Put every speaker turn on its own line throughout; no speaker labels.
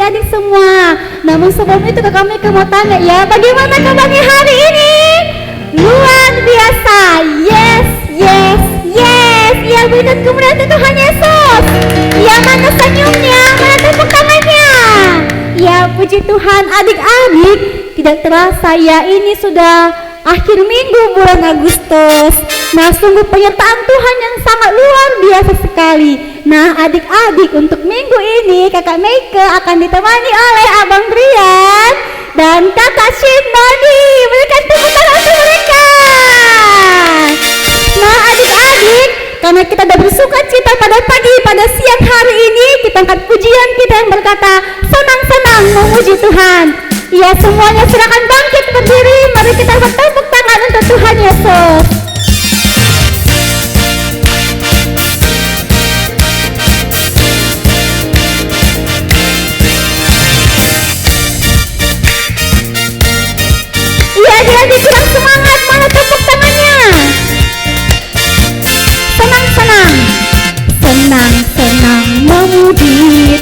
adik-adik semua. Namun sebelum itu Kakak Mika mau tanya ya, bagaimana kabarnya hari ini? Luar biasa. Yes, yes, yes. Ya, berikan kemuliaan untuk Tuhan Yesus. Ya, mana senyumnya? Mana tepuk tangannya? Ya, puji Tuhan adik-adik. Tidak terasa ya, ini sudah akhir minggu bulan Agustus. Nah, sungguh penyertaan Tuhan yang sangat luar biasa sekali. Nah, adik-adik, untuk minggu ini Kakak Meike akan ditemani oleh Abang Brian dan Kakak Shindani. Berikan tepuk tangan untuk mereka. Nah, adik-adik, karena kita sudah bersuka cita pada siang hari ini, kita angkat pujian kita yang berkata, senang-senang memuji Tuhan. Ya, semuanya silakan bangkit berdiri. Mari kita bertepuk tangan untuk Tuhan Yesus. Iya, adik-adik kurang semangat, mana tepuk tangannya? Senang-senang, senang-senang memuji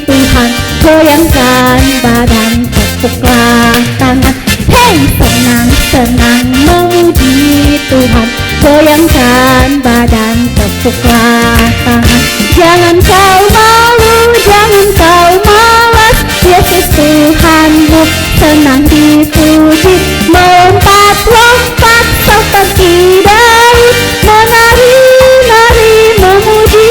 Tuhan, goyangkan badan, tepuklah tangan. Hey, senang-senang memuji Tuhan, goyangkan badan, tepuklah tangan. Jangan kau malu, jangan kau malas, Yesus Tuhanmu senang dipuji. Melompat-lompat seperti Daud, menari-nari memuji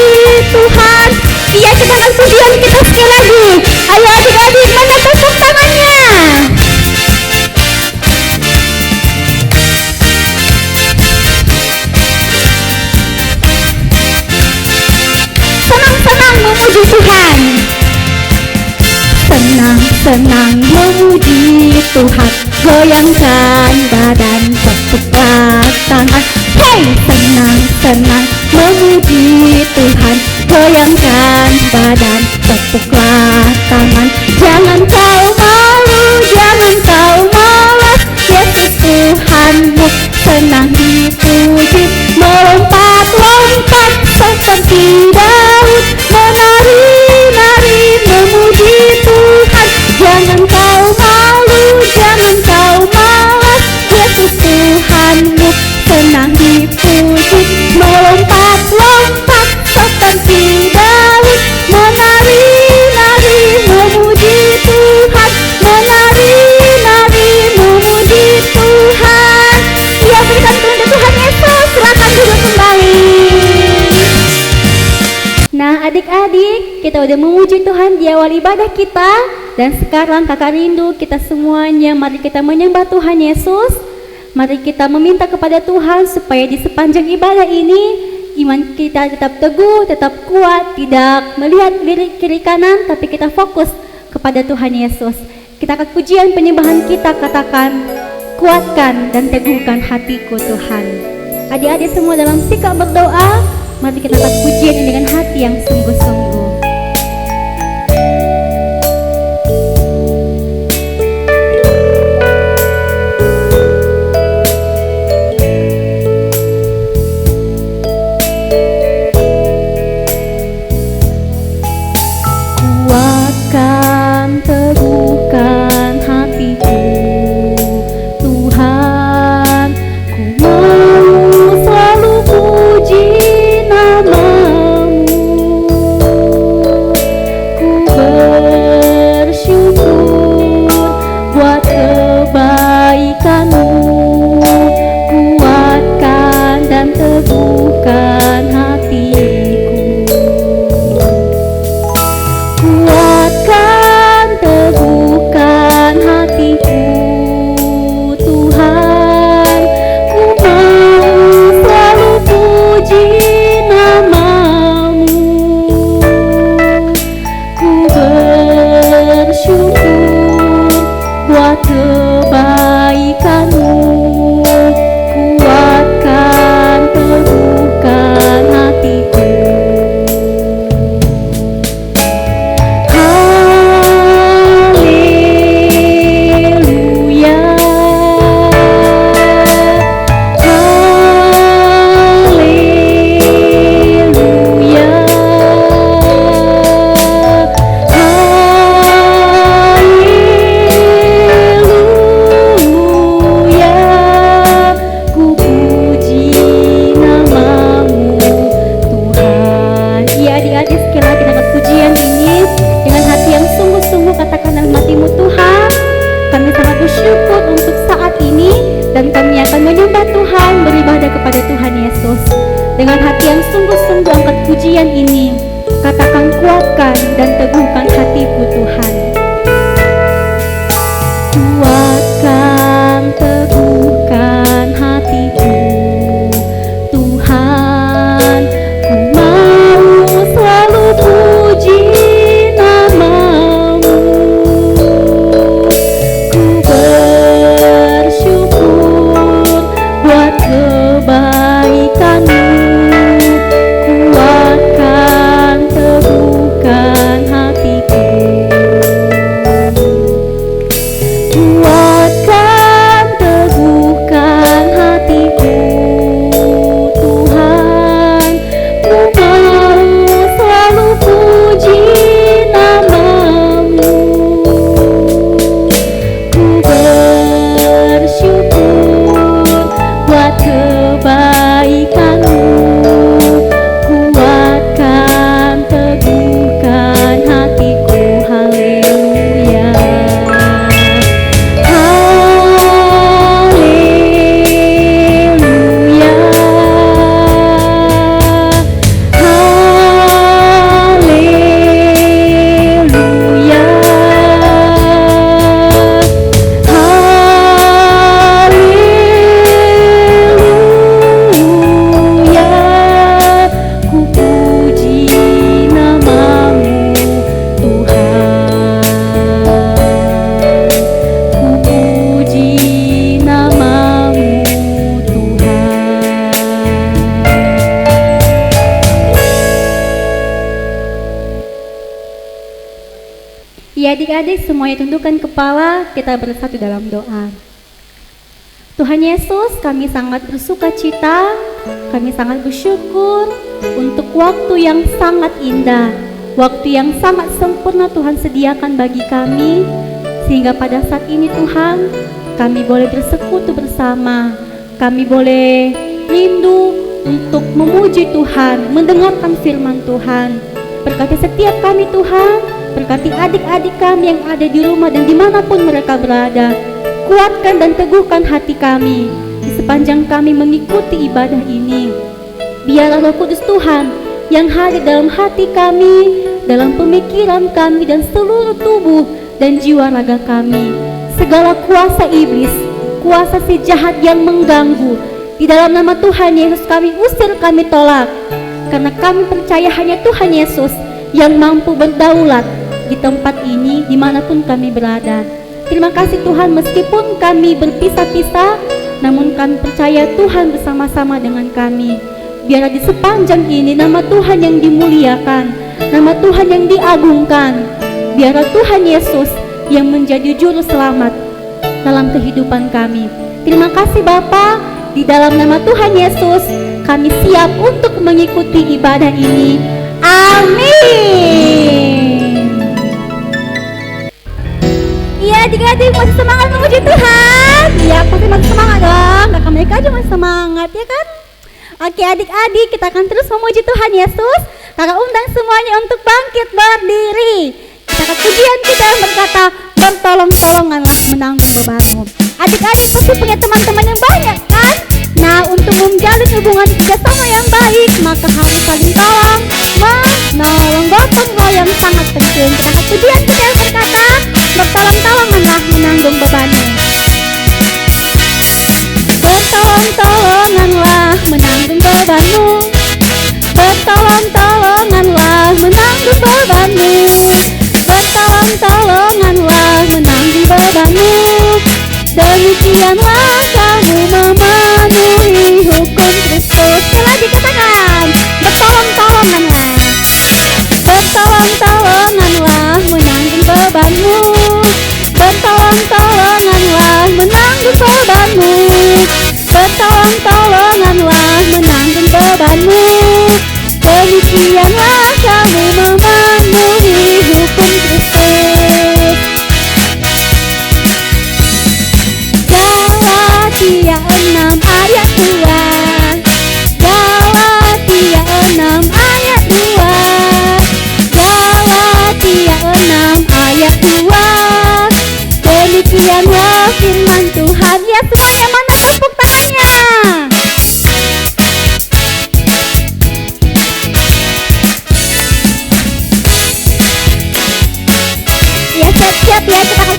Tuhan. Iya, kita akan pujian kita sekali lagi. Ayo adik-adik, mana tepuk tangannya? Senang-senang memuji Tuhan. Senang-senang memuji Tuhan, goyangkan badan, tepuklah tangan. Hey, senang-senang memuji Tuhan, goyangkan badan, tepuklah tangan. Jangan kau malu, jangan kau malas, Yesus Tuhanmu senang dipuji. Melompat-lompat seperti Daud, menari-nari memuji Tuhan. Jangan kau malu, jangan kau malas, Yesus Tuhanmu senang dipuji. Melompat-lompat seperti Daud, menari-nari memuji Tuhan, menari-nari memuji Tuhan. Ya, berikan kepada Tuhan Yesus, silakan duduk kembali. Nah, adik-adik, kita udah memuji Tuhan di awal ibadah kita. Dan sekarang kakak rindu kita semuanya, mari kita menyembah Tuhan Yesus. Mari kita meminta kepada Tuhan supaya di sepanjang ibadah ini iman kita tetap teguh, tetap kuat, tidak melihat kiri kanan, tapi kita fokus kepada Tuhan Yesus. Kita akan pujian penyembahan kita katakan, kuatkan dan teguhkan hatiku Tuhan. Adik-adik semua dalam sikap berdoa, mari kita angkat pujian ini dengan hati yang sungguh-sungguh. Kebaikanmu, kuatkan Dengan hati yang sungguh-sungguh angkat pujian ini. Katakan, kuatkan dan teguhkan hatiku Tuhan. Kuatkan, teguhkan hatiku Tuhan. Ku mau selalu puji nama-Mu. Ku bersyukur buat kebaikan-Mu. Kuatkan, teguhkan hatiku. Kuatkan, teguhkan hatiku Tuhan. Ku mau selalu puji nama-Mu. Ku bersyukur buat kebaikan-Mu. Kuatkan, teguhkan hatiku. Haleluya. Haleluya. Haleluya. Haleluya. Ku puji nama-Mu Tuhan. Ku puji nama-Mu Tuhan. Ya adik-adik semuanya tundukkan kepala, kita bersatu dalam doa. Tuhan Yesus, kami sangat bersuka cita, kami sangat bersyukur untuk waktu yang sangat indah, waktu yang sangat sempurna Tuhan sediakan bagi kami, sehingga pada saat ini Tuhan, kami boleh bersekutu bersama, kami boleh rindu untuk memuji Tuhan, mendengarkan firman Tuhan. Berkati setiap kami Tuhan, berkati adik-adik kami yang ada di rumah dan dimanapun mereka berada. Kuatkan dan teguhkan hati kami di sepanjang kami mengikuti ibadah ini. Biarlah Roh Kudus Tuhan yang hadir dalam hati kami, dalam pemikiran kami dan seluruh tubuh dan jiwa raga kami. Segala kuasa iblis, kuasa si jahat yang mengganggu, di dalam nama Tuhan Yesus kami usir, kami tolak. Karena kami percaya hanya Tuhan Yesus yang mampu berdaulat di tempat ini dimanapun kami berada. Terima kasih Tuhan, meskipun kami berpisah-pisah, namun kami percaya Tuhan bersama-sama dengan kami. Biarlah di sepanjang ini nama Tuhan yang dimuliakan, nama Tuhan yang diagungkan. Biarlah Tuhan Yesus yang menjadi juru selamat dalam kehidupan kami. Terima kasih Bapa, di dalam nama Tuhan Yesus kami siap untuk mengikuti ibadah ini. Amin. Iya adik-adik, masih semangat memuji Tuhan? Iya pasti masih semangat dong, kakak mereka aja masih semangat ya kan? Oke adik-adik, kita akan terus memuji Tuhan Yesus. Kakak undang semuanya untuk bangkit berdiri. Kakak pujian kita yang berkata, bertolong-tolonganlah menanggung bebanmu. Adik-adik pasti punya teman-teman yang banyak kan? Nah, untuk menjalin hubungan kerjasama yang baik, maka harus saling tolong menolong, gotong royong sangat penting. Kakak pujian kita yang berkata, bertolong-tolonganlah menanggung bebanmu. Bertolong-tolonganlah menanggung bebanmu. Bertolong-tolonganlah menanggung bebanmu. Bertolong-tolonganlah menanggung bebanmu. Demikianlah kamu memenuhi hukum Kristus. Telah dikatakan, bertolong-tolonganlah. Bertolong-tolonganlah menanggung bebanmu. Bertolong-tolonganlah menanggung bebanmu. Bertolong-tolonganlah menanggung bebanmu.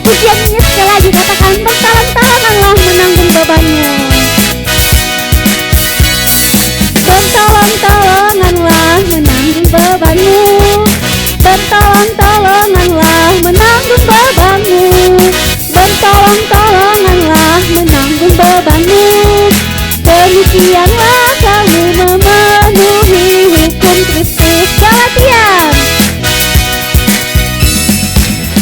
pujian ini sekali lagi katakan bertolong-tolonganlah menanggung bebanmu. Bertolong-tolonganlah menanggung bebanmu. Bertolong-tolonganlah menanggung bebanmu. Bertolong-tolonganlah menanggung bebanmu. Demikianlah kamu memenuhi hukum Kristus. Galatian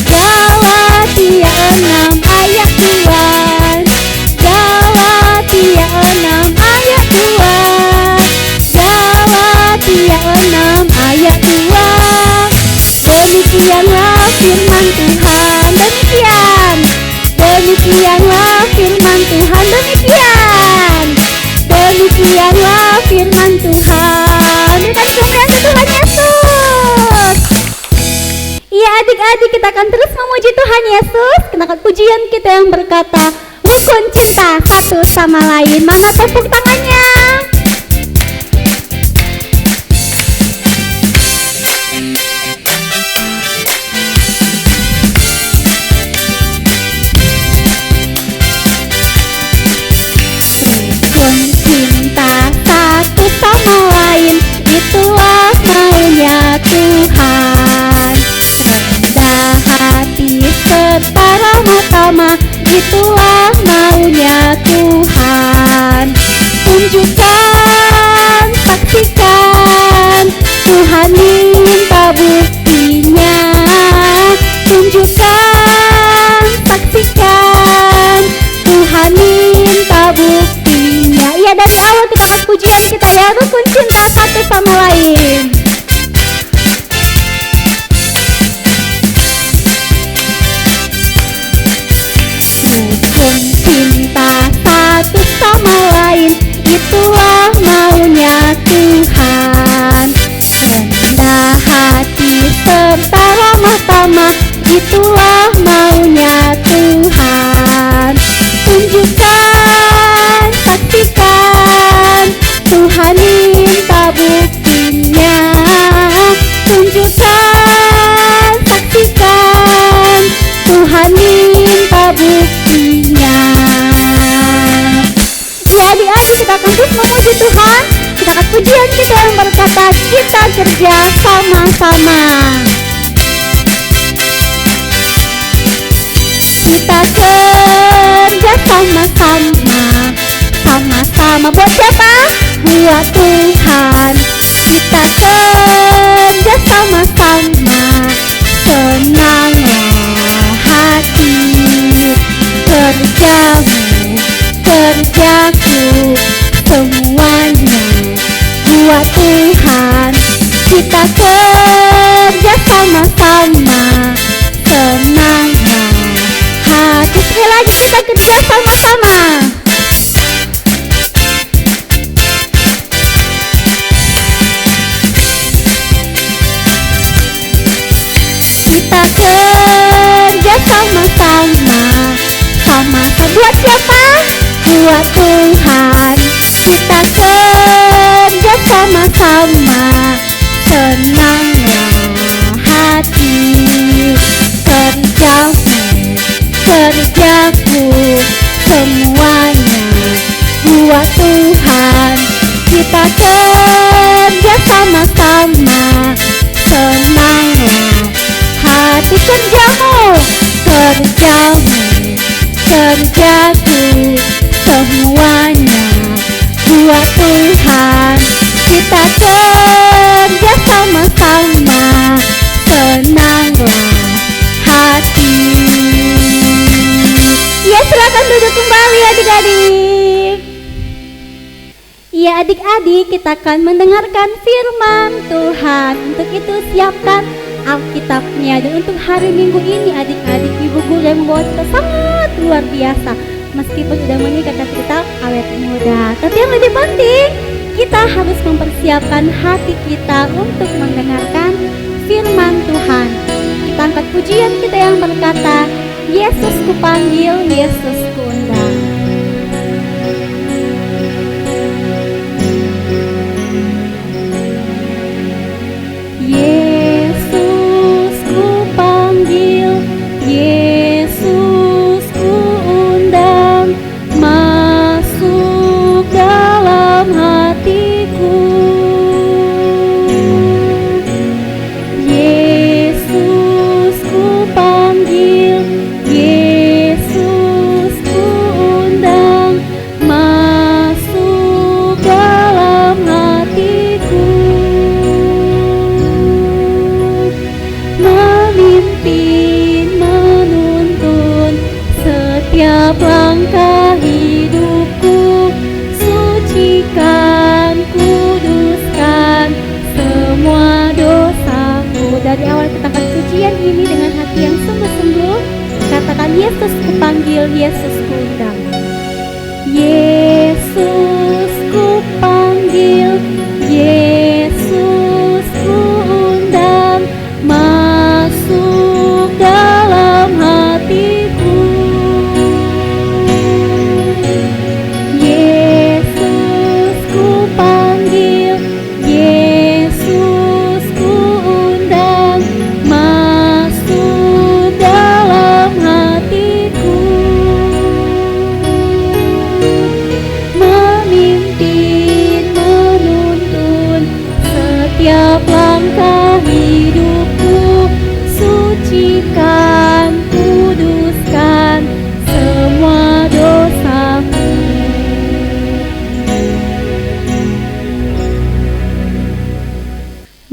Galatia 6 ayat 2. Galatia 6 ayat 2. Galatia 6 ayat 2. Demikianlah firman Tuhan. Demikianlah firman Tuhan. Demikianlah firman Tuhan. Dan kemuliaan Tuhan Yesus. Iya adik-adik, kita akan terus memuji Tuhan Yesus. Kenakan pujian kita yang berkata rukun cinta satu sama lain. Mana tepuk tangannya? Rukun cinta satu sama lain, itulah maunya Tuhan. Rendah hati serta ramah tamah, itulah maunya Tuhan. Tunjukkan, saksikan, Tuhan minta buktinya. Tunjukkan, saksikan, Tuhan minta buktinya. Ya dari awal kita akan pujian kita ya, rukun cinta satu sama lain. Rukun cinta satu sama lain, itulah maunya Tuhan. Rendah hati serta ramah tamah, itulah maunya Tuhan. Tunjukkan, saksikan, Tuhan minta buktinya. Tunjukkan, saksikan, Tuhan minta buktinya. Ya adik-adik, kita akan terus memuji Tuhan. Kita akan pujian kita yang berkata kita kerja sama-sama. Kita kerja sama-sama. Sama-sama buat siapa? Buat Tuhan. Kita kerja sama-sama. Senanglah hati, kerjamu, kerjaku, semuanya buat Tuhan. Kita kerja sama-sama. Senanglah hati. Sekali lagi kita kerja sama-sama. Kita kerja sama-sama. Sama-sama buat siapa? Buat Tuhan. Kita kerja sama-sama. Senanglah hati, kerjamu, kerjaku, semuanya buat Tuhan. Kita kerja sama-sama. Senanglah hati, kerjamu, kerjamu, kerjaku, semuanya buat Tuhan. Kita kerja sama-sama. Senanglah hati. Ya silakan duduk kembali adik-adik. Ya adik-adik, kita akan mendengarkan firman Tuhan. Untuk itu siapkan Alkitabnya. Dan untuk hari Minggu ini adik-adik, ibu guru yang membawa kita sangat luar biasa. Meskipun sudah menikah kita awet muda, tapi yang lebih penting kita harus mempersiapkan hati kita untuk mendengarkan firman Tuhan. Kita angkat pujian kita yang berkata Yesus kupanggil, Yesus kuundang. Yesus kupanggil, Yesus panggil, Yesus ku undang. Yesus ku panggil, Yesus ku undang, masuk dalam hatiku. Yesus ku panggil, Yesus ku undang, masuk dalam hatiku. Memimpin, menuntun setiap langkah hidupku, sucikan, kuduskan semua dosaku.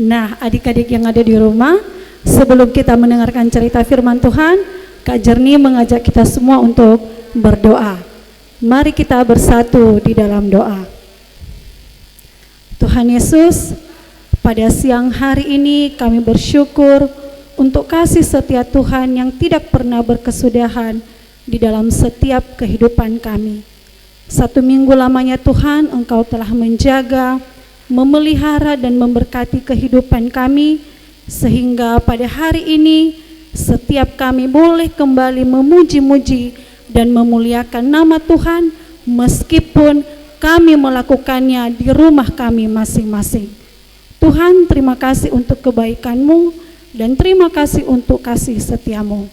Nah, adik-adik yang ada di rumah, sebelum kita mendengarkan cerita firman Tuhan, Kak Jernih mengajak kita semua untuk berdoa. Mari kita bersatu di dalam doa. Tuhan Yesus, pada siang hari ini kami bersyukur untuk kasih setia Tuhan yang tidak pernah berkesudahan di dalam setiap kehidupan kami. 1 minggu lamanya Tuhan, Engkau telah menjaga, memelihara dan memberkati kehidupan kami, sehingga pada hari ini setiap kami boleh kembali memuji-muji dan memuliakan nama Tuhan, meskipun kami melakukannya di rumah kami masing-masing. Tuhan, terima kasih untuk kebaikan-Mu dan terima kasih untuk kasih setia-Mu.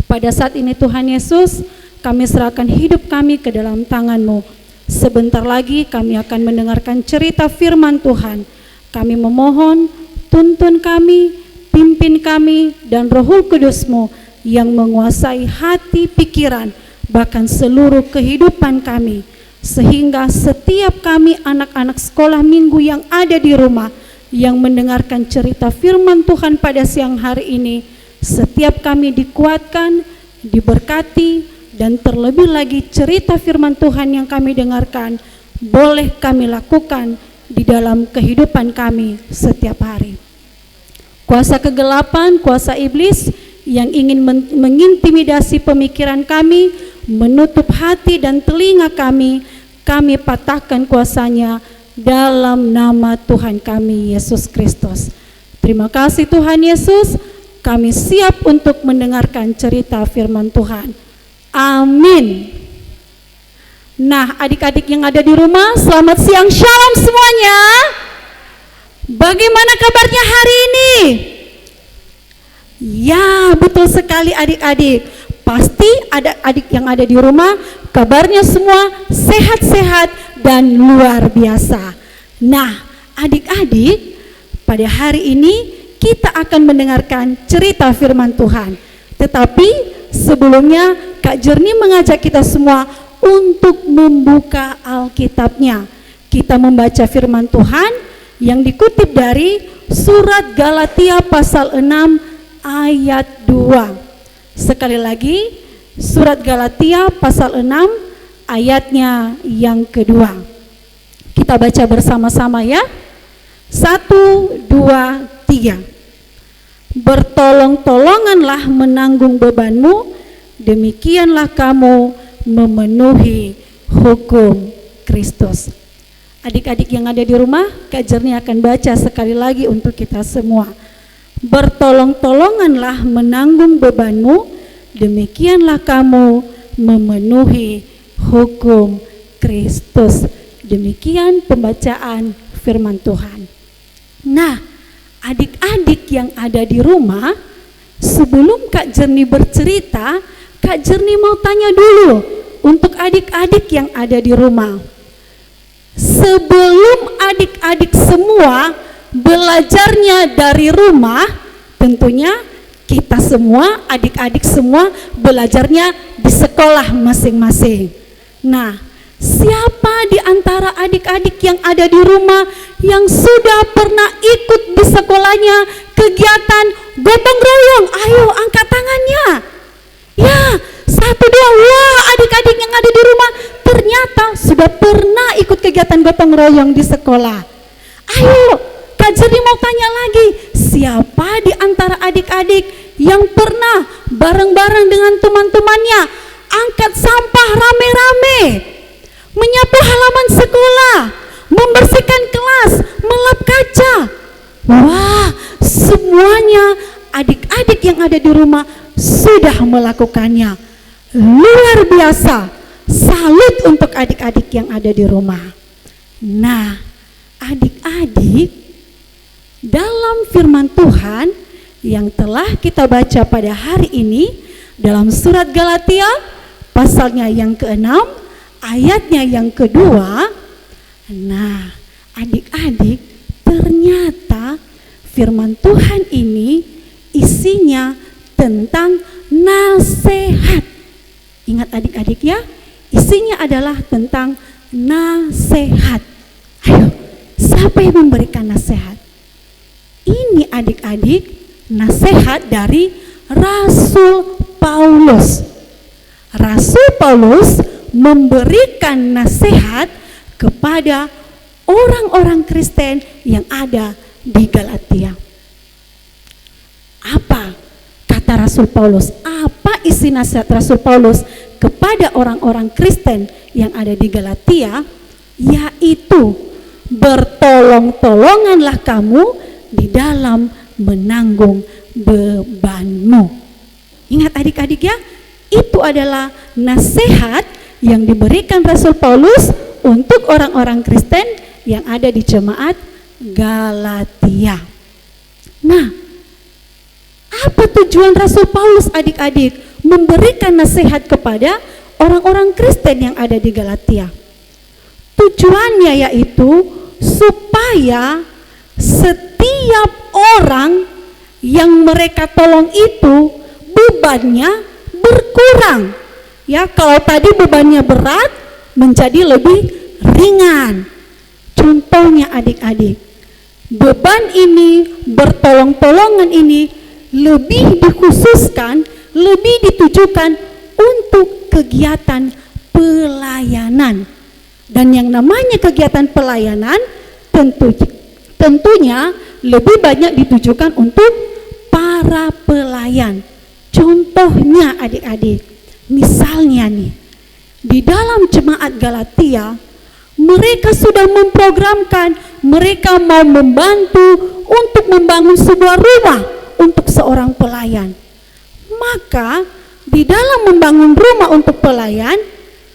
Pada saat ini Tuhan Yesus, kami serahkan hidup kami ke dalam tangan-Mu. Sebentar lagi kami akan mendengarkan cerita firman Tuhan. Kami memohon, tuntun kami, pimpin kami, dan Roh Kudus-Mu yang menguasai hati, pikiran, bahkan seluruh kehidupan kami, sehingga setiap kami anak-anak sekolah minggu yang ada di rumah, yang mendengarkan cerita firman Tuhan pada siang hari ini, setiap kami dikuatkan, diberkati, dan terlebih lagi cerita firman Tuhan yang kami dengarkan boleh kami lakukan di dalam kehidupan kami setiap hari. Kuasa kegelapan, kuasa iblis yang ingin mengintimidasi pemikiran kami, menutup hati dan telinga kami patahkan kuasanya dalam nama Tuhan kami Yesus Kristus. Terima kasih Tuhan Yesus, kami siap untuk mendengarkan cerita firman Tuhan. Amin. Nah, adik-adik yang ada di rumah, selamat siang, shalom semuanya. Bagaimana kabarnya hari ini? Ya, betul sekali adik-adik. Pasti ada adik yang ada di rumah, kabarnya semua sehat-sehat dan luar biasa. Nah, adik-adik, pada hari ini kita akan mendengarkan cerita firman Tuhan. Tetapi sebelumnya Kak Jernih mengajak kita semua untuk membuka Alkitabnya. Kita membaca firman Tuhan yang dikutip dari surat Galatia pasal 6 ayat 2. Sekali lagi, surat Galatia pasal 6 ayatnya yang kedua. Kita baca bersama-sama ya. 1, 2, 3. Bertolong-tolonganlah menanggung bebanmu, demikianlah kamu memenuhi hukum Kristus. Adik-adik yang ada di rumah, Kak Jernih akan baca sekali lagi untuk kita semua. Bertolong-tolonganlah menanggung bebanmu, demikianlah kamu memenuhi hukum Kristus. Demikian pembacaan firman Tuhan. Nah, adik-adik yang ada di rumah, sebelum Kak Jernih bercerita, Kak Jernih mau tanya dulu untuk adik-adik yang ada di rumah. Sebelum adik-adik semua belajarnya dari rumah, tentunya kita semua, adik-adik semua belajarnya di sekolah masing-masing. Nah, siapa di antara adik-adik yang ada di rumah yang sudah pernah ikut di sekolahnya kegiatan gotong royong? Ayo angkat tangannya. Ya, 1, 2, wah adik-adik yang ada di rumah ternyata sudah pernah ikut kegiatan gotong royong di sekolah. Ayo, Kak Jernih mau tanya lagi, siapa di antara adik-adik yang pernah bareng-bareng dengan teman-temannya angkat sampah rame-rame, menyapu halaman sekolah, membersihkan kelas, melap kaca. Wah, semuanya adik-adik yang ada di rumah sudah melakukannya. Luar biasa. Salut untuk adik-adik yang ada di rumah. Nah, adik-adik, dalam firman Tuhan yang telah kita baca pada hari ini dalam surat Galatia pasalnya yang ke-6 ayatnya yang kedua. Nah, adik-adik, ternyata firman Tuhan ini isinya tentang nasihat. Ingat adik-adik ya, isinya adalah tentang nasihat. Ayo, siapa yang memberikan nasihat? Ini adik-adik nasihat dari Rasul Paulus. Rasul Paulus memberikan nasihat kepada orang-orang Kristen yang ada di Galatia. Apa kata Rasul Paulus? Apa isi nasihat Rasul Paulus kepada orang-orang Kristen yang ada di Galatia? Yaitu, bertolong-tolonganlah kamu di dalam menanggung bebanmu. Ingat adik-adik ya, itu adalah nasihat yang diberikan Rasul Paulus untuk orang-orang Kristen yang ada di jemaat Galatia. Nah, apa tujuan Rasul Paulus adik-adik memberikan nasihat kepada orang-orang Kristen yang ada di Galatia? Tujuannya yaitu supaya setiap orang yang mereka tolong itu bebannya berkurang. Ya, kalau tadi bebannya berat menjadi lebih ringan. Contohnya adik-adik, beban ini, bertolong-tolongan ini lebih dikhususkan, lebih ditujukan untuk kegiatan pelayanan. Dan yang namanya kegiatan pelayanan tentunya lebih banyak ditujukan untuk para pelayan. Contohnya adik-adik, misalnya nih, di dalam jemaat Galatia, mereka sudah memprogramkan, mereka mau membantu untuk membangun sebuah rumah untuk seorang pelayan. Maka di dalam membangun rumah untuk pelayan,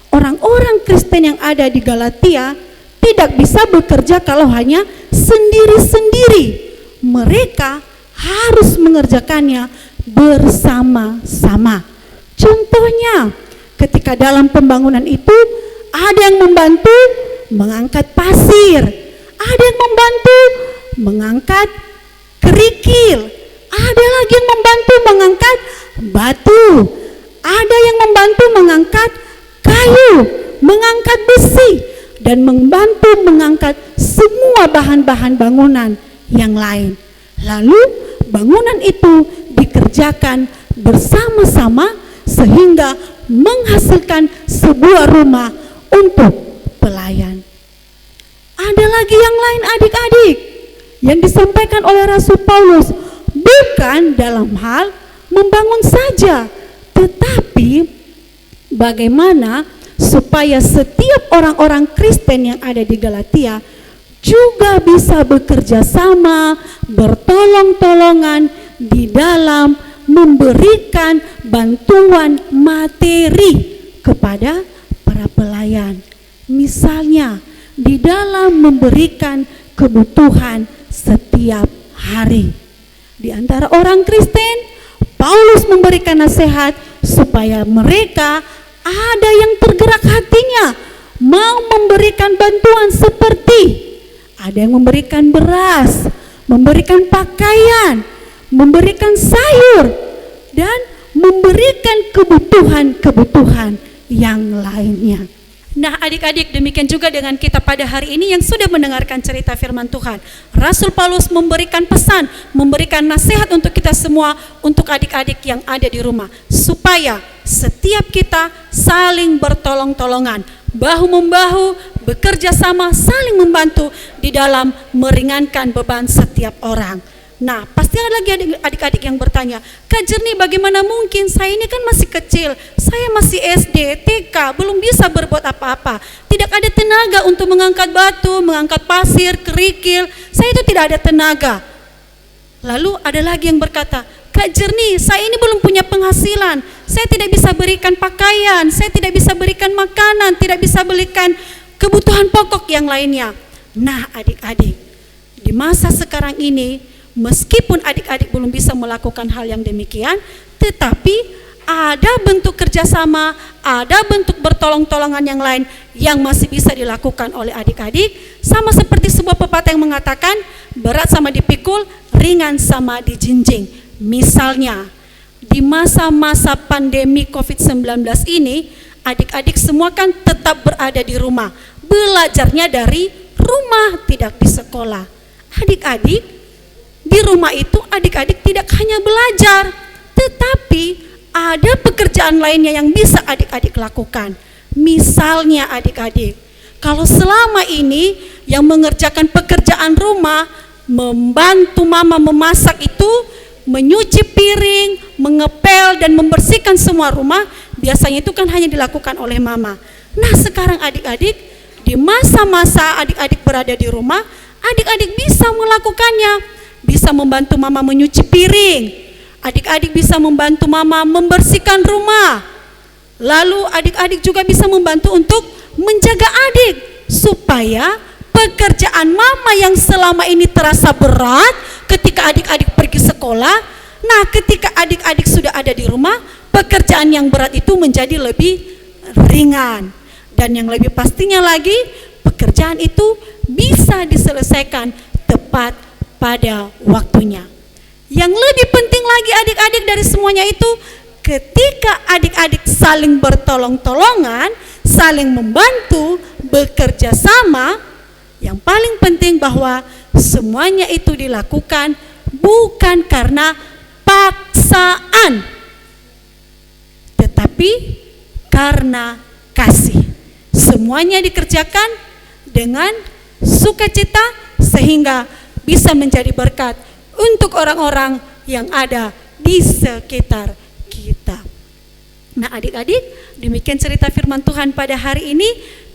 orang-orang Kristen yang ada di Galatia tidak bisa bekerja kalau hanya sendiri-sendiri. Mereka harus mengerjakannya bersama-sama. Contohnya, ketika dalam pembangunan itu ada yang membantu mengangkat pasir, ada yang membantu mengangkat kerikil, ada lagi yang membantu mengangkat batu, ada yang membantu mengangkat kayu, mengangkat besi, dan membantu mengangkat semua bahan-bahan bangunan yang lain. Lalu bangunan itu dikerjakan bersama-sama sehingga menghasilkan sebuah rumah untuk pelayan. Ada lagi yang lain adik-adik yang disampaikan oleh Rasul Paulus, bukan dalam hal membangun saja, tetapi bagaimana supaya setiap orang-orang Kristen yang ada di Galatia juga bisa bekerja sama, bertolong-tolongan di dalam memberikan bantuan materi kepada para pelayan. Misalnya di dalam memberikan kebutuhan setiap hari. Di antara orang Kristen, Paulus memberikan nasihat supaya mereka ada yang tergerak hatinya mau memberikan bantuan, seperti ada yang memberikan beras, memberikan pakaian, memberikan sayur, dan memberikan kebutuhan-kebutuhan yang lainnya. Nah adik-adik, demikian juga dengan kita pada hari ini yang sudah mendengarkan cerita firman Tuhan. Rasul Paulus memberikan pesan, memberikan nasihat untuk kita semua, untuk adik-adik yang ada di rumah, supaya setiap kita saling bertolong-tolongan, bahu-membahu, bekerja sama, saling membantu di dalam meringankan beban setiap orang. Nah, pasti Masih ada lagi adik-adik yang bertanya, Kak Jernih, bagaimana mungkin? Saya ini kan masih kecil, saya masih SD, TK, belum bisa berbuat apa-apa. Tidak ada tenaga untuk mengangkat batu, mengangkat pasir, kerikil. Saya itu tidak ada tenaga. Lalu ada lagi yang berkata, Kak Jernih, saya ini belum punya penghasilan. Saya tidak bisa berikan pakaian, saya tidak bisa berikan makanan, tidak bisa belikan kebutuhan pokok yang lainnya. Nah adik-adik, di masa sekarang ini, meskipun adik-adik belum bisa melakukan hal yang demikian, tetapi ada bentuk kerjasama, ada bentuk bertolong-tolongan yang lain yang masih bisa dilakukan oleh adik-adik. Sama seperti sebuah pepatah yang mengatakan, berat sama dipikul, ringan sama dijinjing. Misalnya, di masa-masa pandemi COVID-19 ini, adik-adik semua kan tetap berada di rumah, belajarnya dari rumah, tidak di sekolah. Adik-adik di rumah itu, adik-adik tidak hanya belajar, tetapi ada pekerjaan lainnya yang bisa adik-adik lakukan. Misalnya adik-adik, kalau selama ini yang mengerjakan pekerjaan rumah, membantu mama memasak itu, menyuci piring, mengepel dan membersihkan semua rumah, biasanya itu kan hanya dilakukan oleh mama. Nah sekarang adik-adik, di masa-masa adik-adik berada di rumah, adik-adik bisa melakukannya. Bisa membantu mama menyuci piring, adik-adik bisa membantu mama membersihkan rumah. Lalu adik-adik juga bisa membantu untuk menjaga adik, supaya pekerjaan mama yang selama ini terasa berat ketika adik-adik pergi sekolah, nah ketika adik-adik sudah ada di rumah, pekerjaan yang berat itu menjadi lebih ringan. Dan yang lebih pastinya lagi, pekerjaan itu bisa diselesaikan tepat pada waktunya. Yang lebih penting lagi adik-adik dari semuanya itu, ketika adik-adik saling bertolong-tolongan, saling membantu, bekerja sama, yang paling penting bahwa semuanya itu dilakukan bukan karena paksaan, tetapi karena kasih. Semuanya dikerjakan dengan sukacita sehingga bisa menjadi berkat untuk orang-orang yang ada di sekitar kita. Nah adik-adik, demikian cerita firman Tuhan pada hari ini.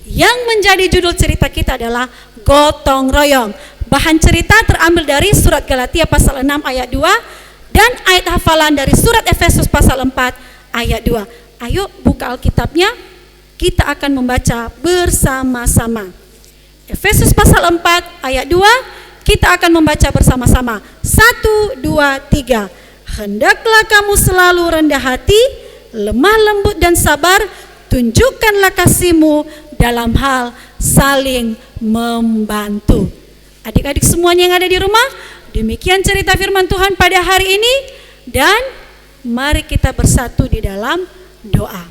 Yang menjadi judul cerita kita adalah gotong royong. Bahan cerita terambil dari surat Galatia pasal 6 ayat 2 dan ayat hafalan dari surat Efesus pasal 4 ayat 2. Ayo buka Alkitabnya, kita akan membaca bersama-sama. Efesus pasal 4 ayat 2, kita akan membaca bersama-sama. 1, 2, 3. Hendaklah kamu selalu rendah hati, lemah lembut dan sabar, tunjukkanlah kasihmu dalam hal saling membantu. Adik-adik semuanya yang ada di rumah, demikian cerita firman Tuhan pada hari ini, dan mari kita bersatu di dalam doa.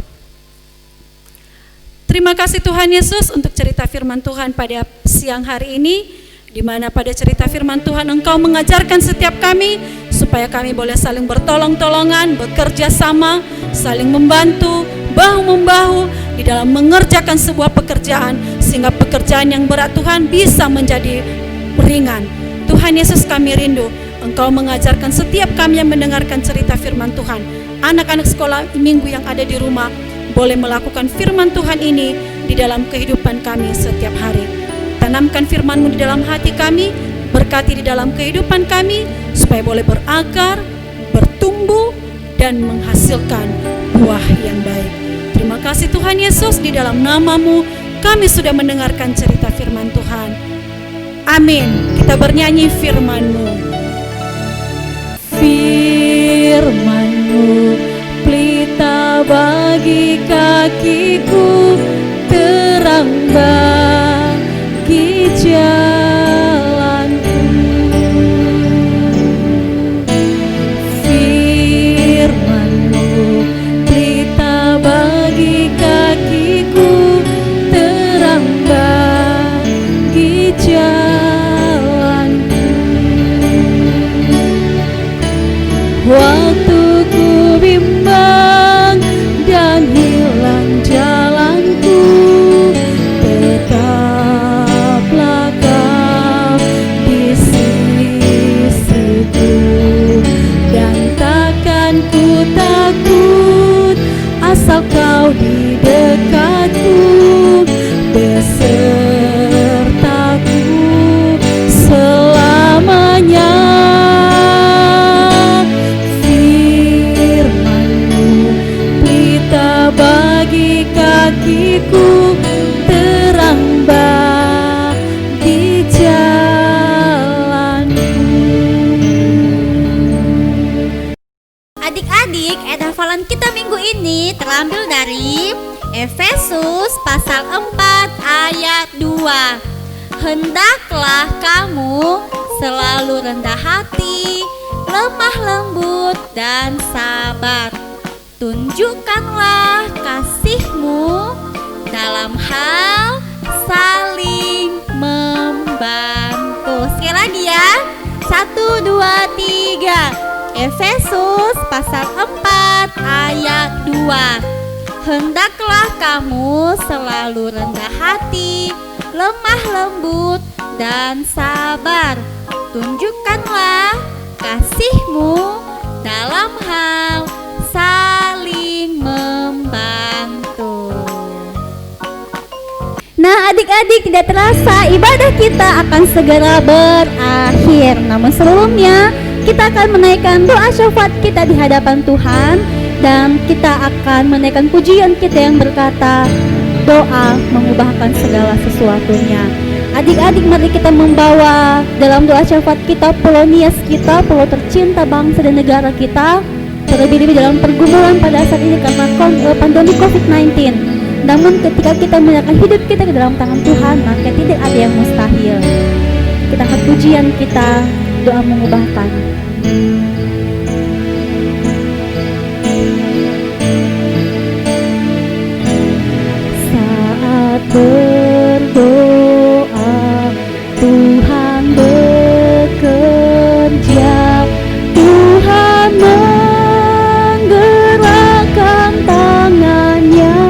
Terima kasih Tuhan Yesus untuk cerita firman Tuhan pada siang hari ini, di mana pada cerita firman Tuhan Engkau mengajarkan setiap kami supaya kami boleh saling bertolong-tolongan, bekerja sama, saling membantu, bahu-membahu di dalam mengerjakan sebuah pekerjaan, sehingga pekerjaan yang berat Tuhan bisa menjadi ringan. Tuhan Yesus, kami rindu Engkau mengajarkan setiap kami yang mendengarkan cerita firman Tuhan. Anak-anak sekolah minggu yang ada di rumah boleh melakukan firman Tuhan ini di dalam kehidupan kami setiap hari. Tanamkan firman-Mu di dalam hati kami, berkati di dalam kehidupan kami, supaya boleh berakar, bertumbuh, dan menghasilkan buah yang baik. Terima kasih Tuhan Yesus, di dalam nama-Mu kami sudah mendengarkan cerita firman Tuhan. Amin. Kita bernyanyi firman-Mu. Firman-Mu pelita bagi kakiku, terang bagi jalanku. Firman-Mu pelita bagi kakiku, terang bagi jalanku. Waktu ku bimbang dan hilang jalanku, tetaplah Kau di sisiku.
hafalan kita minggu ini terambil dari Efesus pasal 4 ayat 2. Hendaklah kamu selalu rendah hati, lemah lembut dan sabar. Tunjukkanlah kasihmu dalam hal saling membantu. Sekali lagi ya. 1, 2, 3. Efesus pasal 4 ayat 2. Hendaklah kamu selalu rendah hati, lemah lembut dan sabar. Tunjukkanlah kasihmu dalam hal saling membantu. Nah, adik-adik, tidak terasa ibadah kita akan segera berakhir. Namun sebelumnya kita akan menaikkan doa syafaat kita di hadapan Tuhan, dan kita akan menaikkan pujian kita yang berkata, doa mengubahkan segala sesuatunya. Adik-adik, mari kita membawa dalam doa syafaat kita Polonius kita, pulau tercinta bangsa dan negara kita, terlebih-lebih dalam pergumulan pada saat ini karena pandemi COVID-19. Namun ketika kita menyerahkan hidup kita ke dalam tangan Tuhan, maka tidak ada yang mustahil. Kita angkat pujian kita, doa mengubahkan. Saat berdoa, Tuhan bekerja, Tuhan menggerakkan tangannya.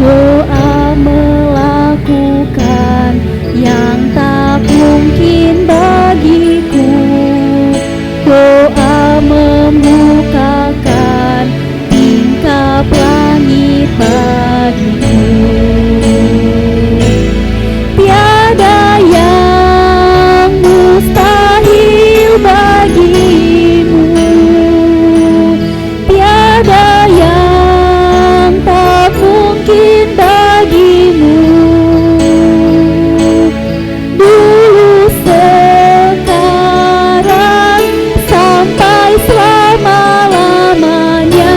Doa melakukan yang tak mungkin bagiku. Doa membukakan tingkap langit bagiku. Tiada yang mustahil bagimu, tiada yang tak mungkin bagimu. Dulu, sekarang, sampai selama-lamanya,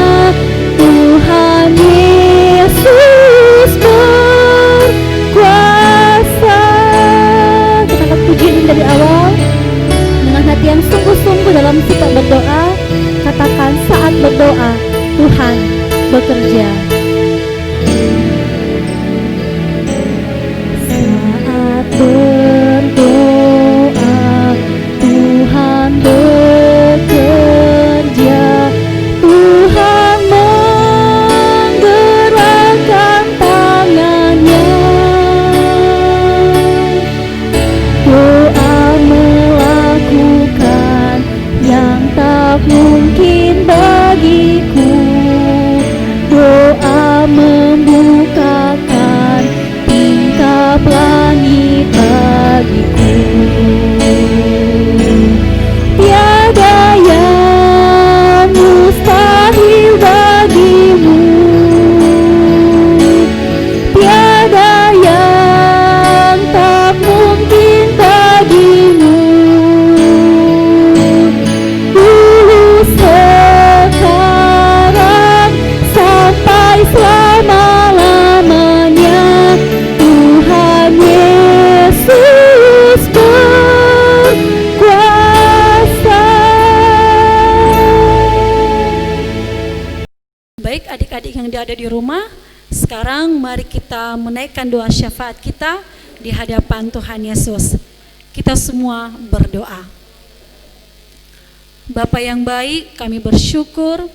Tuhan Yesus berkuasa. Kita akan pujiin dari awal dengan hati yang sungguh-sungguh dalam sikap berdoa. Katakan saat berdoa, Tuhan bekerja. Saat berdoa, Tuhan bekerja, Tuhan menggerakkan tangannya. Doa melakukan yang tak mungkin bagiku. Doa membukakan tingkap langit bagiku. Tiada yang mustahil bagimu, tiada yang tak mungkin bagimu. Dulu, sekarang, sampai selama-lamanya, Tuhan Yesus berkuasa.
Baik adik-adik yang ada di rumah, sekarang mari kita menaikkan doa syafaat kita di hadapan Tuhan Yesus. Kita semua berdoa. Bapa yang baik, kami bersyukur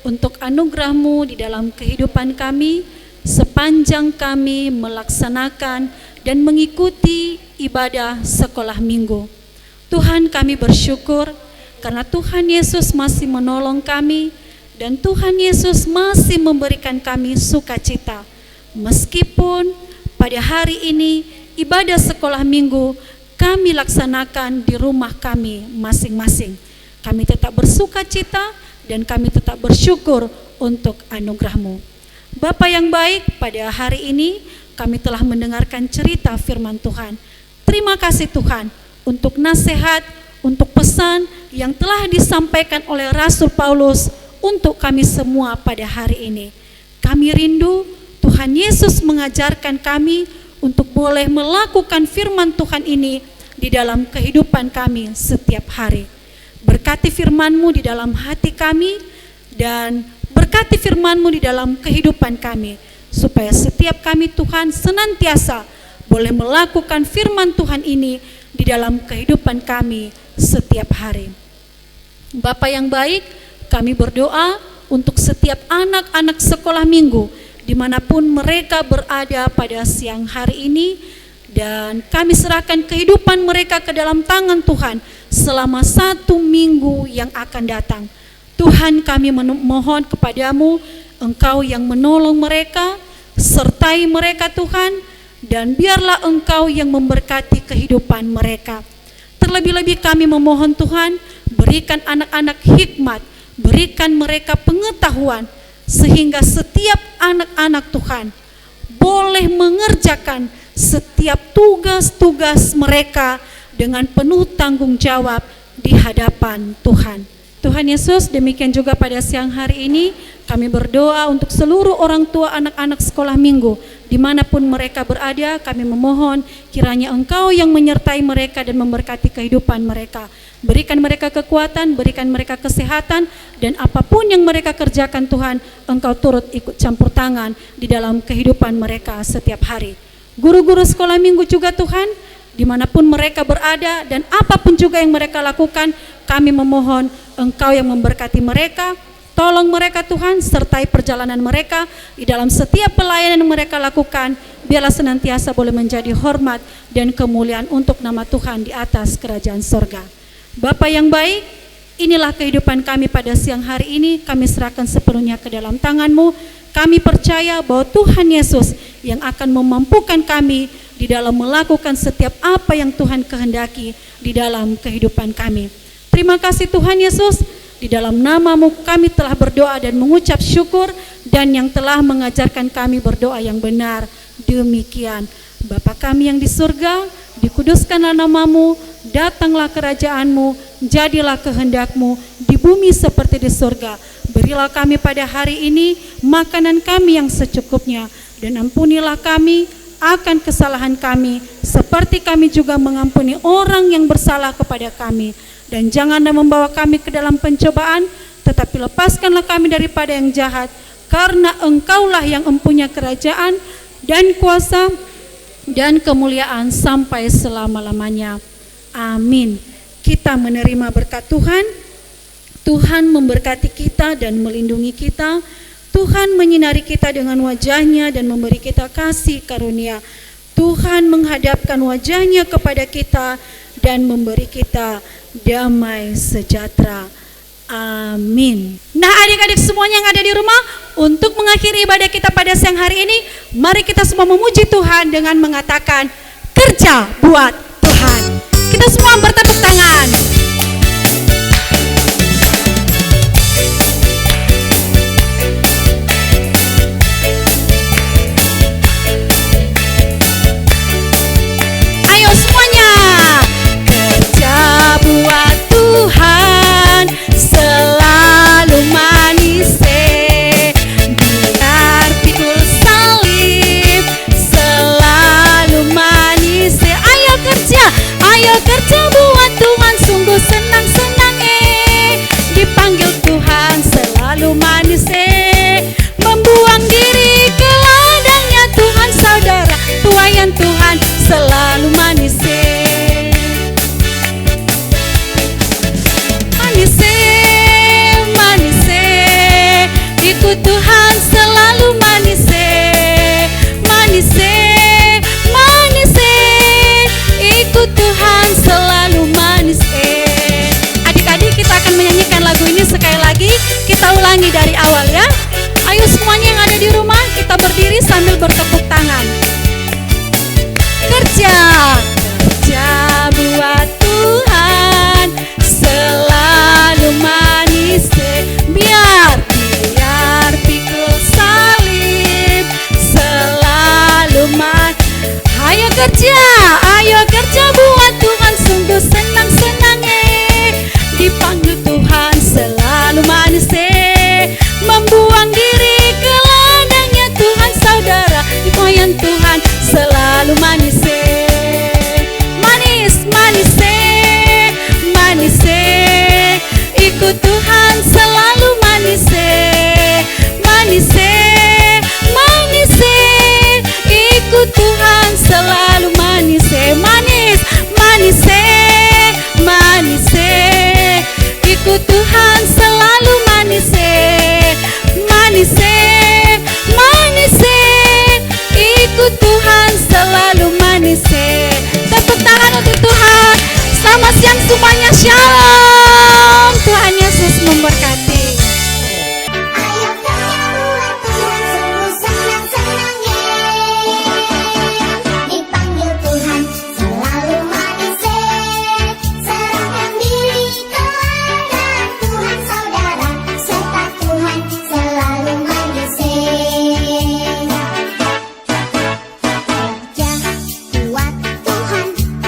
untuk anugerah-Mu di dalam kehidupan kami sepanjang kami melaksanakan dan mengikuti ibadah sekolah minggu. Tuhan, kami bersyukur karena Tuhan Yesus masih menolong kami dan Tuhan Yesus masih memberikan kami sukacita. Meskipun pada hari ini ibadah sekolah minggu kami laksanakan di rumah kami masing-masing. Kami tetap bersukacita dan kami tetap bersyukur untuk anugerah-Mu. Bapa yang baik, pada hari ini kami telah mendengarkan cerita firman Tuhan. Terima kasih Tuhan untuk nasihat, untuk pesan yang telah disampaikan oleh Rasul Paulus untuk kami semua pada hari ini. Kami rindu Tuhan Yesus mengajarkan kami untuk boleh melakukan firman Tuhan ini di dalam kehidupan kami setiap hari. Berkati firman-Mu di dalam hati kami dan berkati firman-Mu di dalam kehidupan kami, supaya setiap kami Tuhan senantiasa boleh melakukan firman Tuhan ini di dalam kehidupan kami setiap hari. Bapa yang baik, kami berdoa untuk setiap anak-anak sekolah minggu dimanapun mereka berada pada siang hari ini, dan kami serahkan kehidupan mereka ke dalam tangan Tuhan selama 1 minggu yang akan datang. Tuhan, kami mohon kepadamu, Engkau yang menolong mereka, sertai mereka Tuhan, dan biarlah Engkau yang memberkati kehidupan mereka. Terlebih-lebih kami memohon Tuhan, berikan anak-anak hikmat, berikan mereka pengetahuan, sehingga setiap anak-anak Tuhan boleh mengerjakan setiap tugas-tugas mereka dengan penuh tanggung jawab di hadapan Tuhan. Tuhan Yesus, demikian juga pada siang hari ini kami berdoa untuk seluruh orang tua anak-anak sekolah minggu dimanapun mereka berada. Kami memohon kiranya Engkau yang menyertai mereka dan memberkati kehidupan mereka. Berikan mereka kekuatan, berikan mereka kesehatan, dan apapun yang mereka kerjakan Tuhan, Engkau turut ikut campur tangan di dalam kehidupan mereka setiap hari. Guru-guru sekolah minggu juga Tuhan, dimanapun mereka berada dan apapun juga yang mereka lakukan, kami memohon Engkau yang memberkati mereka. Tolong mereka Tuhan, sertai perjalanan mereka di dalam setiap pelayanan yang mereka lakukan. Biarlah senantiasa boleh menjadi hormat dan kemuliaan untuk nama Tuhan di atas kerajaan sorga. Bapa yang baik, inilah kehidupan kami pada siang hari ini. Kami serahkan sepenuhnya ke dalam tangan-Mu. Kami percaya bahwa Tuhan Yesus yang akan memampukan kami di dalam melakukan setiap apa yang Tuhan kehendaki di dalam kehidupan kami. Terima kasih Tuhan Yesus, di dalam nama-Mu kami telah berdoa dan mengucap syukur, dan yang telah mengajarkan kami berdoa yang benar. Demikian. Bapa kami yang di surga, dikuduskanlah nama-Mu, datanglah kerajaan-Mu, jadilah kehendak-Mu di bumi seperti di surga. Berilah kami pada hari ini makanan kami yang secukupnya, dan ampunilah kami akan kesalahan kami, seperti kami juga mengampuni orang yang bersalah kepada kami. Dan janganlah membawa kami ke dalam pencobaan, tetapi lepaskanlah kami daripada yang jahat, karena Engkaulah yang mempunyai kerajaan dan kuasa dan kemuliaan sampai selama-lamanya. Amin. Kita menerima berkat Tuhan. Tuhan memberkati kita dan melindungi kita. Tuhan menyinari kita dengan wajah-Nya dan memberi kita kasih karunia. Tuhan menghadapkan wajah-Nya kepada kita dan memberi kita damai sejahtera. Amin. Nah, adik-adik semuanya yang ada di rumah, untuk mengakhiri ibadah kita pada siang hari ini, mari kita semua memuji Tuhan dengan mengatakan, kerja buat Tuhan. Kita semua bertepuk tangan. Ayo semuanya. Kerja buat Tuhan selalu manis, biar pikul salib selalu manis. Ayo kerja buat Tuhan, sungguh senang-senang dipanggil Tuhan selalu manis, membuang diri ke ladangnya Tuhan, saudara tuayan Tuhan selalu manis, manis, manis, ikut Tuhan selalu manis, manis, manis, ikut Tuhan selalu manis. Adik-adik, kita akan menyanyikan lagu ini sekali lagi. Kita ulangi dari awal ya. Ayo semuanya yang ada di rumah, kita berdiri sambil bertepuk tangan. Kerja buat Tuhan selalu manis, biar pikul salib selalu manis. Ayo kerja buat Tuhan, sungguh senang-senang
Shalom.